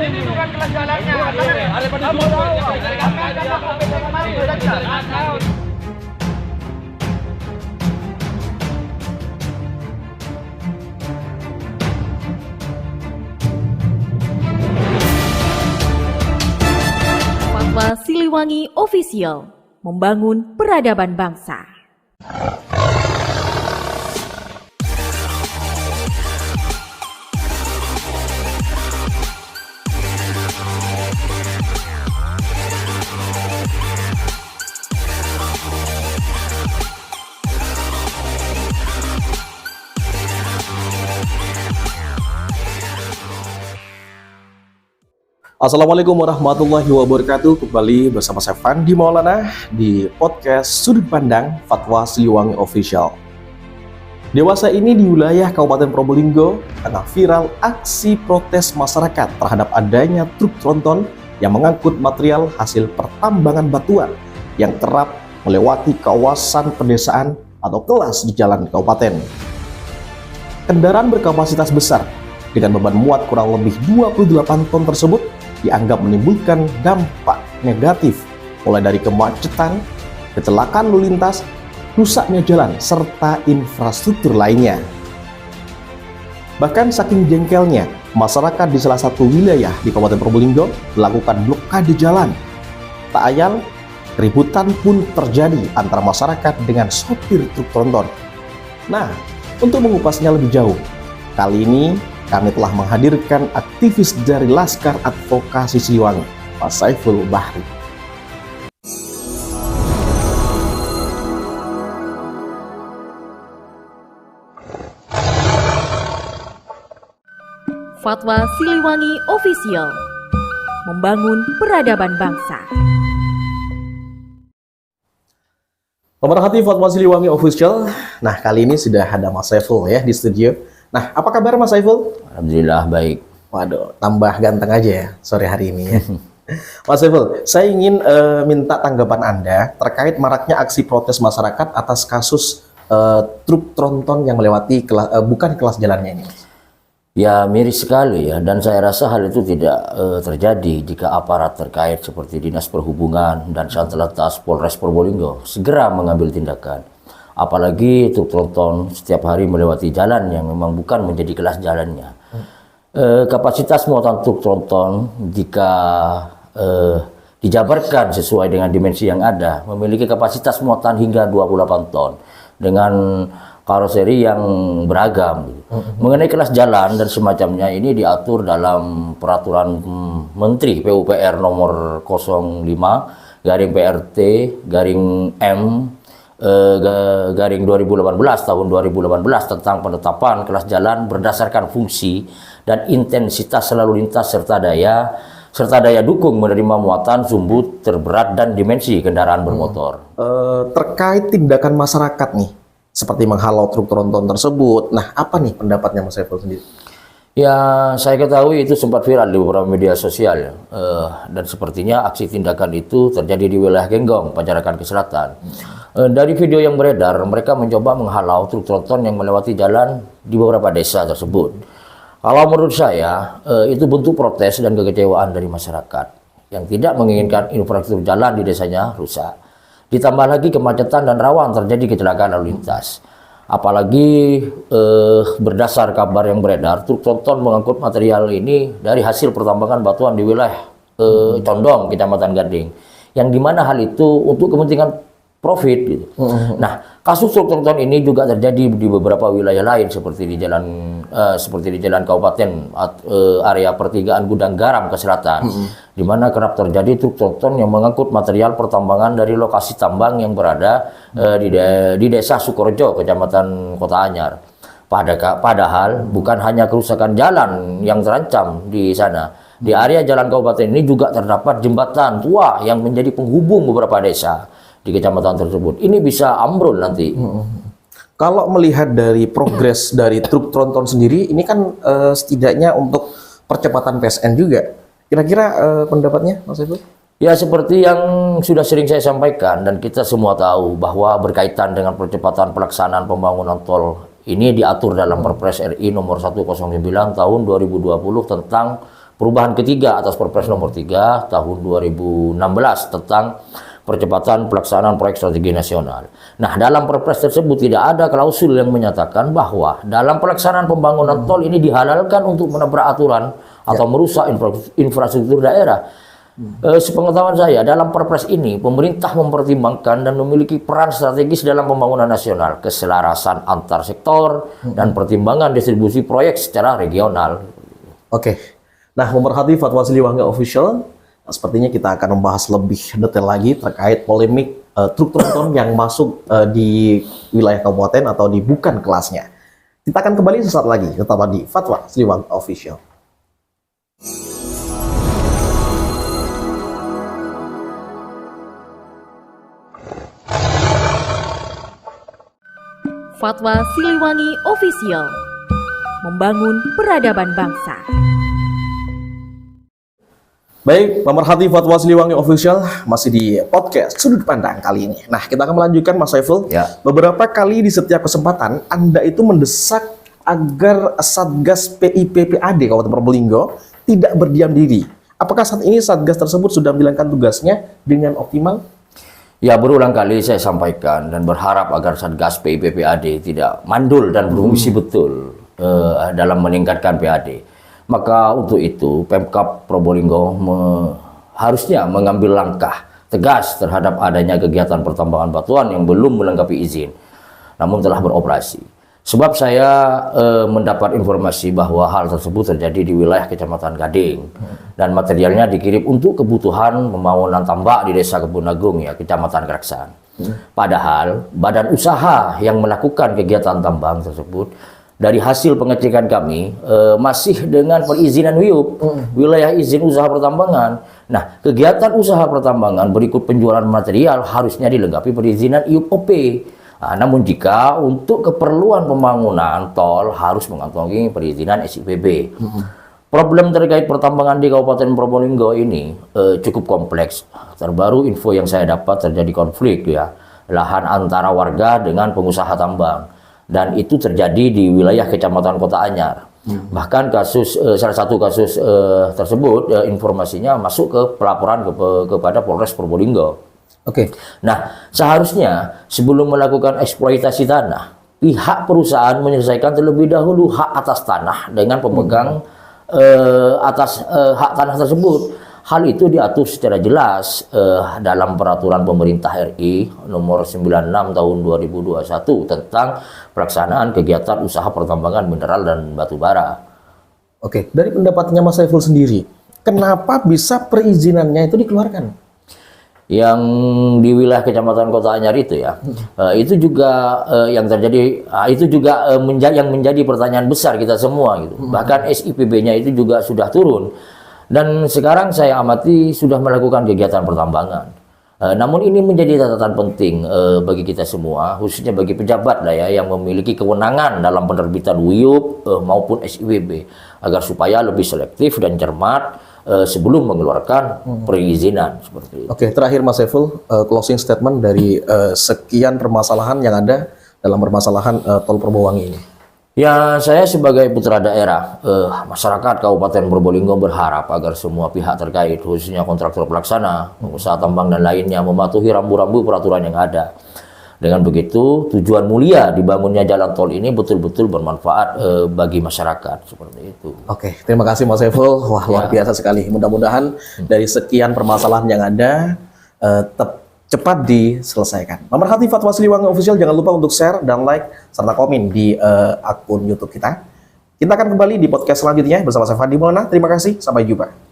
ini bukan kelas jalannya. Kamu tahu, karena COVID kemarin beda jalan. Fatwa Siliwangi Official, membangun peradaban bangsa. Assalamualaikum warahmatullahi wabarakatuh. Kembali bersama saya Fandi Maulana di podcast Sudut Pandang Fatwa Siliwangi Official. Dewasa ini di wilayah Kabupaten Probolinggo tengah viral aksi protes masyarakat terhadap adanya truk tronton yang mengangkut material hasil pertambangan batuan yang kerap melewati kawasan pedesaan atau kelas di jalan kabupaten. Kendaraan berkapasitas besar dengan beban muat kurang lebih 28 ton tersebut dianggap menimbulkan dampak negatif mulai dari kemacetan, kecelakaan lalu lintas, rusaknya jalan, serta infrastruktur lainnya. Bahkan saking jengkelnya, masyarakat di salah satu wilayah di Kabupaten Probolinggo melakukan blokade jalan. Tak ayal, keributan pun terjadi antara masyarakat dengan sopir truk tronton. Nah, untuk mengupasnya lebih jauh, kali ini kami telah menghadirkan aktivis dari Laskar Advokasi Siliwangi, Pak Saiful Bahri. Fatwa Siliwangi Official, membangun peradaban bangsa. Pemerhati Fatwa Siliwangi Official. Nah, kali ini sudah ada Mas Saiful ya di studio. Nah, apa kabar Mas Saiful? Alhamdulillah baik. Waduh, tambah ganteng aja ya sore hari ini ya. Mas Saiful, saya ingin minta tanggapan Anda terkait maraknya aksi protes masyarakat atas kasus truk tronton yang melewati bukan kelas jalannya ini. Ya miris sekali ya, dan saya rasa hal itu tidak terjadi jika aparat terkait seperti Dinas Perhubungan dan Satlantas Polres Probolinggo segera mengambil tindakan. Apalagi truk tronton setiap hari melewati jalan yang memang bukan menjadi kelas jalannya. Kapasitas muatan truk tronton jika dijabarkan sesuai dengan dimensi yang ada, memiliki kapasitas muatan hingga 28 ton dengan karoseri yang beragam. Mengenai kelas jalan dan semacamnya ini diatur dalam peraturan Menteri PUPR nomor 05 garing PRT garing M garing 2018 tahun 2018 tentang penetapan kelas jalan berdasarkan fungsi dan intensitas lalu lintas serta daya dukung menerima muatan sumbu terberat dan dimensi kendaraan bermotor. Terkait tindakan masyarakat nih, seperti menghalau truk tronton tersebut. Nah, apa nih pendapatnya Mas Saiful sendiri? Ya, saya ketahui itu sempat viral di beberapa media sosial ya. Dan sepertinya aksi tindakan itu terjadi di wilayah Genggong, Panjarakan ke Selatan. Dari video yang beredar, mereka mencoba menghalau truk tronton yang melewati jalan di beberapa desa tersebut. Kalau menurut saya, itu bentuk protes dan kekecewaan dari masyarakat yang tidak menginginkan infrastruktur jalan di desanya rusak. Ditambah lagi kemacetan dan rawan terjadi kecelakaan lalu lintas. Apalagi berdasar kabar yang beredar, truk tronton mengangkut material ini dari hasil pertambangan batuan di wilayah Condong, Kecamatan Gading, yang dimana hal itu untuk kepentingan profit gitu. Nah, kasus truk tronton ini juga terjadi di beberapa wilayah lain seperti di jalan Kabupaten area pertigaan Gudang Garam ke selatan, di mana kerap terjadi truk tronton yang mengangkut material pertambangan dari lokasi tambang yang berada di Desa Sukorejo, Kecamatan Kota Anyar. Padahal bukan hanya kerusakan jalan yang terancam di sana. Di area jalan kabupaten ini juga terdapat jembatan tua yang menjadi penghubung beberapa desa di kecamatan tersebut. Ini bisa ambrol nanti. Kalau melihat dari progres dari truk tronton sendiri, ini kan setidaknya untuk percepatan PSN juga. Kira-kira pendapatnya, Mas Saiful? Ya, seperti yang sudah sering saya sampaikan dan kita semua tahu bahwa berkaitan dengan percepatan pelaksanaan pembangunan tol ini diatur dalam Perpres RI nomor 109 tahun 2020 tentang perubahan ketiga atas Perpres nomor 3 tahun 2016 tentang percepatan pelaksanaan proyek strategi nasional. Nah, dalam Perpres tersebut tidak ada klausul yang menyatakan bahwa dalam pelaksanaan pembangunan tol ini dihalalkan untuk menabrak aturan atau merusak infrastruktur daerah. Sepengetahuan saya, dalam Perpres ini pemerintah mempertimbangkan dan memiliki peran strategis dalam pembangunan nasional, keselarasan antar sektor dan pertimbangan distribusi proyek secara regional. Oke. Nah, pemerhati Fatwa Siliwangi Official, sepertinya kita akan membahas lebih detail lagi terkait polemik truk tronton yang masuk di wilayah kabupaten atau di bukan kelasnya. Kita akan kembali sesaat lagi, tetap di Fatwa Siliwangi Official. Fatwa Siliwangi Official, membangun peradaban bangsa. Baik, pemerhati Fatwa Siliwangi Official, masih di podcast Sudut Pandang kali ini. Nah, kita akan melanjutkan Mas Saiful. Ya. Beberapa kali di setiap kesempatan Anda itu mendesak agar Satgas PIPPAD Kabupaten Probolinggo tidak berdiam diri. Apakah saat ini Satgas tersebut sudah menjalankan tugasnya dengan optimal? Ya, berulang kali saya sampaikan dan berharap agar Satgas PIPPAD tidak mandul dan berfungsi betul dalam meningkatkan PAD. Maka untuk itu Pemkab Probolinggo harusnya mengambil langkah tegas terhadap adanya kegiatan pertambangan batuan yang belum melengkapi izin, namun telah beroperasi. Sebab saya mendapat informasi bahwa hal tersebut terjadi di wilayah Kecamatan Gading dan materialnya dikirim untuk kebutuhan pembangunan tambak di Desa Kebun Agung, ya, Kecamatan Geraksan. Padahal badan usaha yang melakukan kegiatan tambang tersebut dari hasil pengecekan kami masih dengan perizinan WIUP, wilayah izin usaha pertambangan. Nah, kegiatan usaha pertambangan berikut penjualan material harusnya dilengkapi perizinan IUP-OP. Namun jika untuk keperluan pembangunan tol harus mengantongi perizinan SIPB. Problem terkait pertambangan di Kabupaten Probolinggo ini cukup kompleks. Terbaru info yang saya dapat terjadi konflik, ya, lahan antara warga dengan pengusaha tambang. Dan itu terjadi di wilayah Kecamatan Kota Anyar. Bahkan salah satu kasus tersebut informasinya masuk ke pelaporan kepada Polres Probolinggo. Oke. Nah, seharusnya sebelum melakukan eksploitasi tanah, pihak perusahaan menyelesaikan terlebih dahulu hak atas tanah dengan pemegang atas hak tanah tersebut. Hal itu diatur secara jelas dalam Peraturan Pemerintah RI Nomor 96 Tahun 2021 tentang pelaksanaan kegiatan usaha pertambangan mineral dan batu bara. Oke, dari pendapatnya Mas Saiful sendiri, kenapa bisa perizinannya itu dikeluarkan? Yang di wilayah Kecamatan Kota Anyar itu, ya, itu juga yang terjadi, itu juga yang menjadi pertanyaan besar kita semua gitu. Bahkan SIPB-nya itu juga sudah turun dan sekarang saya amati sudah melakukan kegiatan pertambangan. Namun ini menjadi catatan penting bagi kita semua, khususnya bagi pejabat lah, ya, yang memiliki kewenangan dalam penerbitan WIUP maupun SIPB, agar supaya lebih selektif dan cermat sebelum mengeluarkan perizinan seperti itu. Oke, terakhir Mas Saiful, closing statement dari sekian permasalahan yang ada dalam permasalahan tol Probowangi ini. Ya, saya sebagai putra daerah, masyarakat Kabupaten Probolinggo berharap agar semua pihak terkait, khususnya kontraktor pelaksana, pengusaha tambang dan lainnya, mematuhi rambu-rambu peraturan yang ada. Dengan begitu, tujuan mulia dibangunnya jalan tol ini betul-betul bermanfaat bagi masyarakat, seperti itu. Oke, terima kasih Mas Saiful. Wah, luar biasa sekali. Mudah-mudahan dari sekian permasalahan yang ada cepat diselesaikan. Pemerhati Fatwa Siliwangi Official, jangan lupa untuk share dan like serta komen di akun YouTube kita. Kita akan kembali di podcast selanjutnya bersama saya Fandi Maulana. Terima kasih, sampai jumpa.